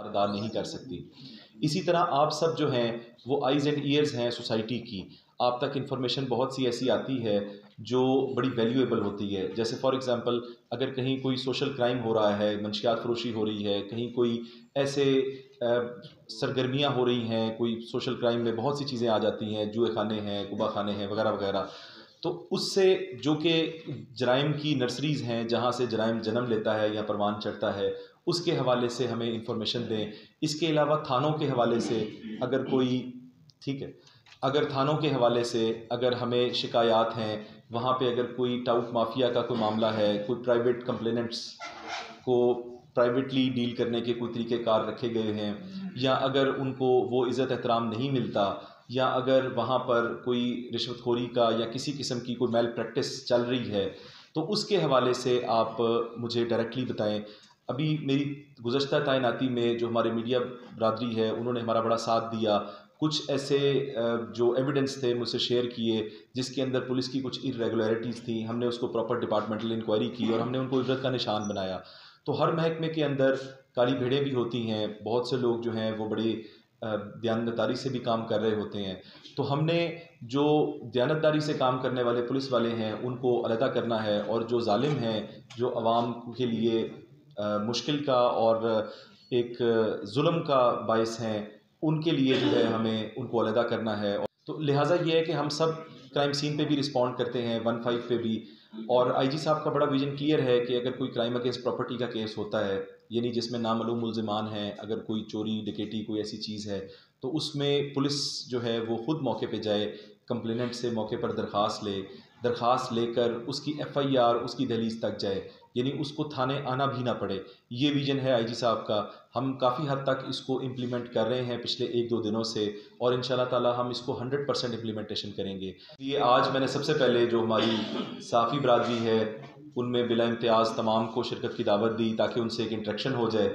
अदा नहीं कर सकती। इसी तरह आप सब जो हैं वो आइज़ एंड ईयर्स हैं सोसाइटी की। आप तक इन्फॉर्मेशन बहुत सी ऐसी आती है जो बड़ी वैल्यूएबल होती है। जैसे फॉर एग्ज़ाम्पल अगर कहीं कोई सोशल क्राइम हो रहा है, मंशियात फ़रोशी हो रही है, कहीं कोई ऐसे सरगर्मियाँ हो रही हैं, कोई सोशल क्राइम में बहुत सी चीज़ें आ जाती हैं, जुए खाने हैं, कुबा खाने हैं वगैरह वगैरह। तो उससे जो कि जराइम की नर्सरीज़ हैं जहाँ से जराइम जन्म लेता है या परवान चढ़ता है, उसके हवाले से हमें इंफॉर्मेशन दें। इसके अलावा थानों के हवाले से अगर कोई ठीक है, अगर थानों के हवाले से अगर हमें शिकायत हैं, वहाँ पे अगर कोई टाउट माफिया का कोई मामला है, कोई प्राइवेट कंप्लेनेंट्स को प्राइवेटली डील करने के कोई तरीक़ेकार रखे गए हैं, या अगर उनको वो इज़्ज़त एहतराम नहीं मिलता, या अगर वहाँ पर कोई रिश्वतखोरी का या किसी किस्म की कोई मैल प्रैक्टिस चल रही है, तो उसके हवाले से आप मुझे डायरेक्टली बताएं। अभी मेरी गुज़श्ता तैनाती में जो हमारे मीडिया बरादरी है उन्होंने हमारा बड़ा साथ दिया। कुछ ऐसे जो एविडेंस थे मुझसे शेयर किए जिसके अंदर पुलिस की कुछ इरेगुलरिटीज़ थी, हमने उसको प्रॉपर डिपार्टमेंटल इंक्वायरी की और हमने उनको इबरत का निशान बनाया। तो हर महकमे के अंदर काली भेड़ें भी होती हैं, बहुत से लोग जो हैं वो बड़ी दयानतदारी से भी काम कर रहे होते हैं। तो हमने जो दयानतदारी से काम करने वाले पुलिस वाले हैं उनको अलहदा करना है, और जो जालिम हैं जो आवाम के लिए मुश्किल का और एक जुल्म का बायस हैं, उनके लिए जो है हमें उनको अलहदा करना है। तो लिहाजा ये है कि हम सब क्राइम सीन पे भी रिस्पॉन्ड करते हैं, 15 पे भी। और आईजी साहब का बड़ा विजन क्लियर है कि अगर कोई क्राइम अगेंस्ट प्रॉपर्टी का केस होता है, यानी जिसमें नामालूम मुल्ज़िमान हैं, अगर कोई चोरी डकैती कोई ऐसी चीज़ है, तो उसमें पुलिस जो है वो ख़ुद मौके पे जाए, कंप्लेनेंट से मौके पर दरख्वास्त लेकर उसकी FIR उसकी दहलीज तक जाए, यानी उसको थाने आना भी ना पड़े। ये विजन है आईजी साहब का। हम काफ़ी हद तक इसको इम्प्लीमेंट कर रहे हैं पिछले 1-2 दिनों से, और इंशाल्लाह ताला हम इसको 100% इम्प्लीमेंटेशन करेंगे। ये आज मैंने सबसे पहले जो हमारी साफ़ी बरादरी है उनमें बिला इम्तियाज़ तमाम को शिरकत की दावत दी ताकि उनसे एक इंटरेक्शन हो जाए।